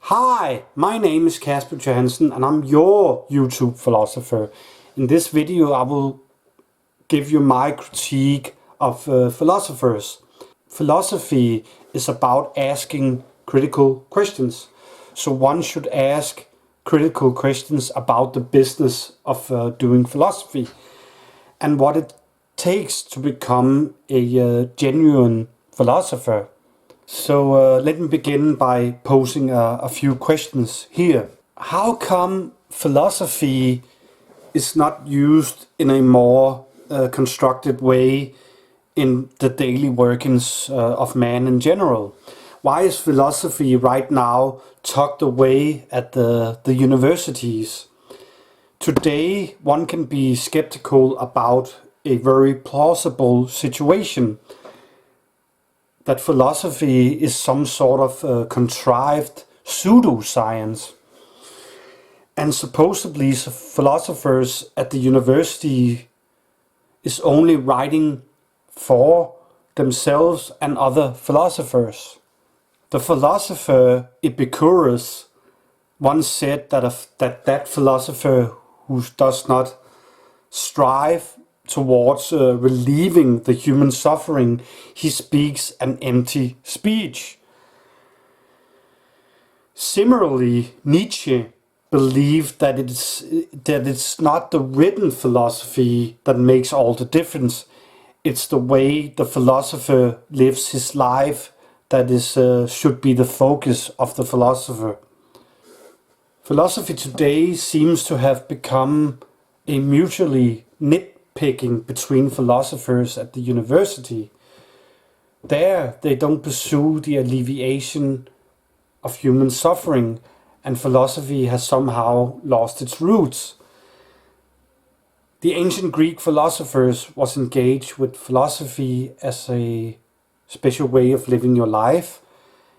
Hi, my name is Kasper Johansen and I'm your YouTube philosopher. In this video I will give you my critique of philosophers. Philosophy is about asking critical questions. So one should ask critical questions about the business of doing philosophy and what it takes to become a genuine philosopher. So let me begin by posing a few questions here. How come philosophy is not used in a more constructed way in the daily workings of man in general? Why is philosophy right now tucked away at the universities? Today one can be skeptical about a very plausible situation, that philosophy is some sort of contrived pseudoscience. And supposedly philosophers at the university is only writing for themselves and other philosophers. The philosopher Epicurus once said that philosopher who does not strive towards relieving the human suffering, he speaks an empty speech. Similarly, Nietzsche believed that it's not the written philosophy that makes all the difference. It's the way the philosopher lives his life that should be the focus of the philosopher. Philosophy today seems to have become a mutually nitpicking between philosophers at the university. There they don't pursue the alleviation of human suffering, and philosophy has somehow lost its roots. The ancient Greek philosophers was engaged with philosophy as a special way of living your life,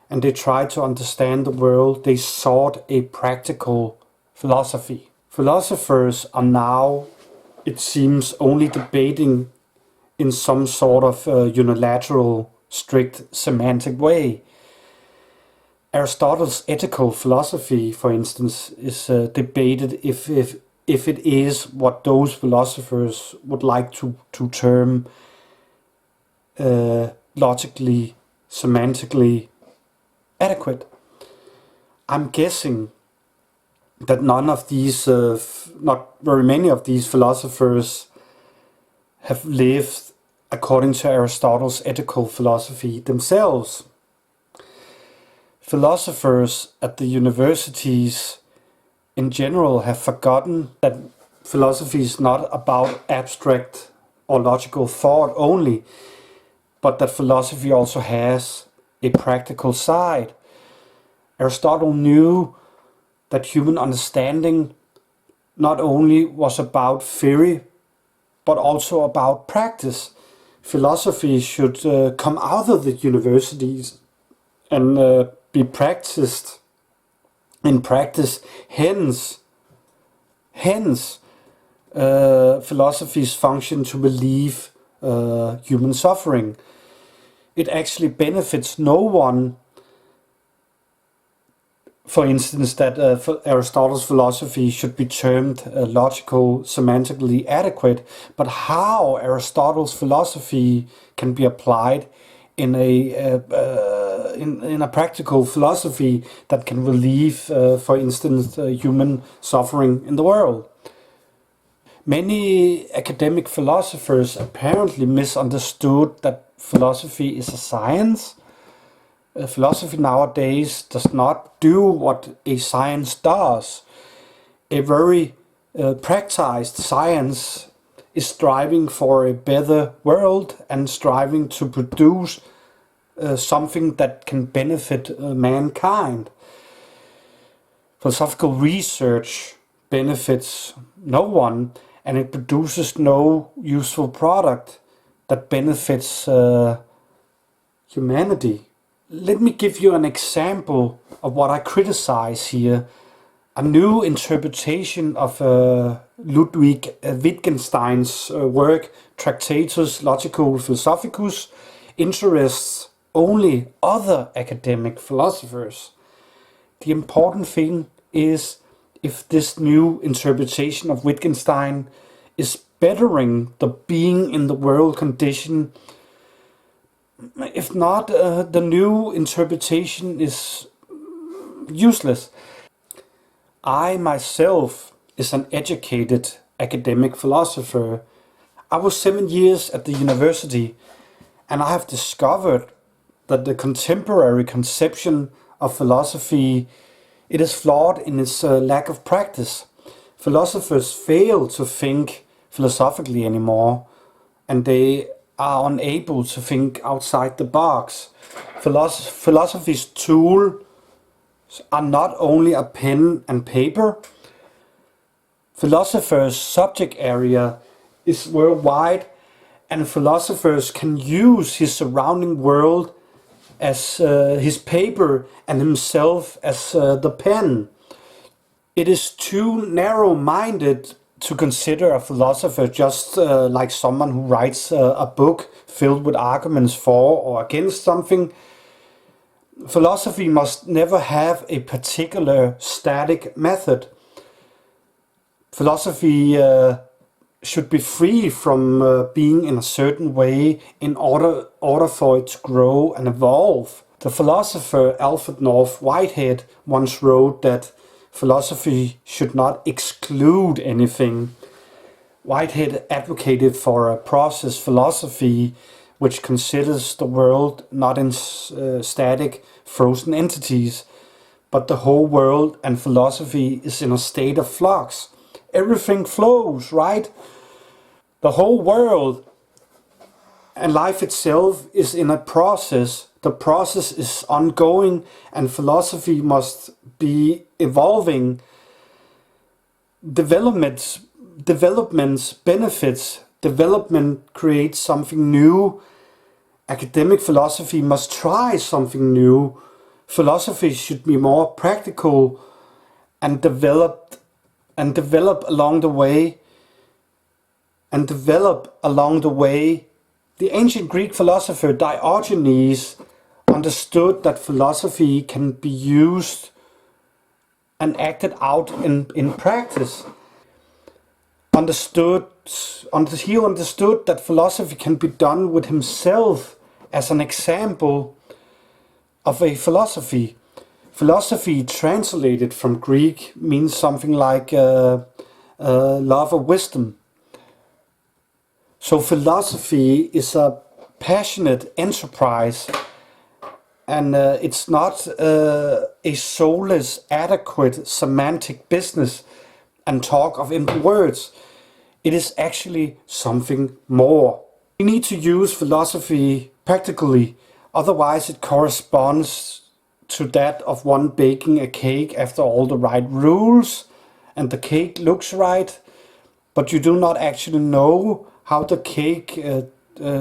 and they tried to understand the world. They sought a practical philosophy. Philosophers are now, it seems, only debating in some sort of unilateral, strict semantic way. Aristotle's ethical philosophy, for instance, is debated if it is what those philosophers would like to term logically, semantically adequate. I'm guessing that not very many of these philosophers have lived according to Aristotle's ethical philosophy themselves. Philosophers at the universities in general have forgotten that philosophy is not about abstract or logical thought only, but that philosophy also has a practical side. Aristotle knew that human understanding not only was about theory, but also about practice. Philosophy should come out of the universities and be practiced in practice. Hence, philosophy's function to relieve human suffering. It actually benefits no one, for instance, that Aristotle's philosophy should be termed logical, semantically adequate, but how Aristotle's philosophy can be applied in a practical philosophy that can relieve, for instance, human suffering in the world. Many academic philosophers apparently misunderstood that philosophy is a science. Philosophy nowadays does not do what a science does. A very practiced science is striving for a better world and striving to produce something that can benefit mankind. Philosophical research benefits no one, and it produces no useful product that benefits humanity. Let me give you an example of what I criticize here. A new interpretation of Ludwig Wittgenstein's work, Tractatus Logico Philosophicus, interests only other academic philosophers. The important thing is if this new interpretation of Wittgenstein is bettering the being in the world condition. If not, the new interpretation is useless. I myself is an educated academic philosopher. I was 7 years at the university, and I have discovered that the contemporary conception of philosophy, it is flawed in its lack of practice. Philosophers fail to think philosophically anymore, and they are unable to think outside the box. Philosophy's tools are not only a pen and paper. Philosopher's subject area is worldwide, and philosophers can use his surrounding world as his paper and himself as the pen. It is too narrow-minded to consider a philosopher just like someone who writes a book filled with arguments for or against something. Philosophy must never have a particular static method. Philosophy should be free from being in a certain way in order for it to grow and evolve. The philosopher Alfred North Whitehead once wrote that philosophy should not exclude anything. Whitehead advocated for a process philosophy which considers the world not in static, frozen entities, but the whole world, and philosophy is in a state of flux. Everything flows, right? The whole world and life itself is in a process. The process is ongoing, and philosophy must be evolving. Developments benefits. Development creates something new. Academic philosophy must try something new. Philosophy should be more practical and develop along the way. The ancient Greek philosopher Diogenes understood that philosophy can be used and acted out in practice. He understood that philosophy can be done with himself as an example of a philosophy. Philosophy translated from Greek means something like love of wisdom. So philosophy is a passionate enterprise, and it's not a soulless, adequate semantic business and talk of empty words. It is actually something more. We need to use philosophy practically, otherwise it corresponds to that of one baking a cake after all the right rules, and the cake looks right, but you do not actually know how the cake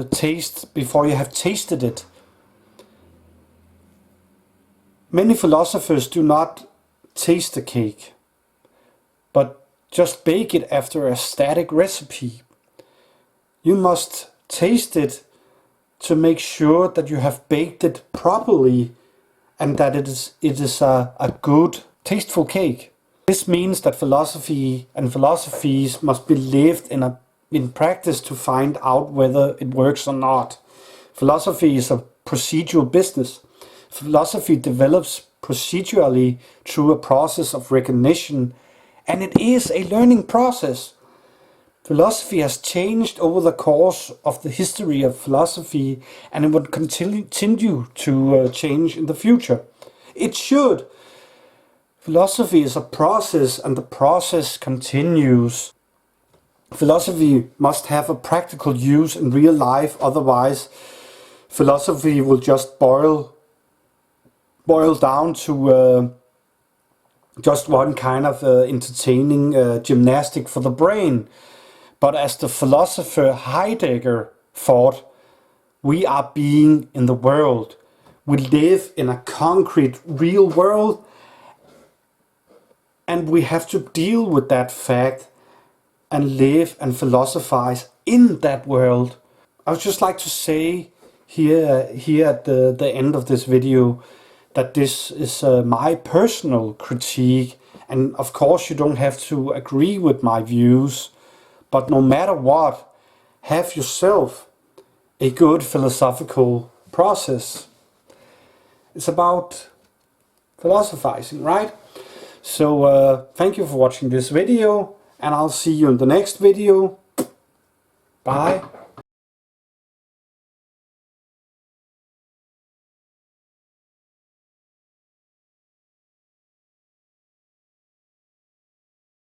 tastes before you have tasted it. Many philosophers do not taste the cake, but just bake it after a static recipe. You must taste it to make sure that you have baked it properly and that it is a good, tasteful cake. This means that philosophy and philosophies must be lived in practice to find out whether it works or not. Philosophy is a procedural business. Philosophy develops procedurally through a process of recognition, and it is a learning process. Philosophy has changed over the course of the history of philosophy, and it will continue to change in the future. It should. Philosophy is a process, and the process continues. Philosophy must have a practical use in real life, otherwise philosophy will just boil down to just one kind of entertaining gymnastic for the brain. But as the philosopher Heidegger thought, we are being in the world. We live in a concrete, real world, and we have to deal with that fact and live and philosophize in that world. I would just like to say here at the end of this video that this is my personal critique, and of course you don't have to agree with my views, but no matter what, have yourself a good philosophical process. It's about philosophizing, right? So thank you for watching this video, and I'll see you in the next video. Bye.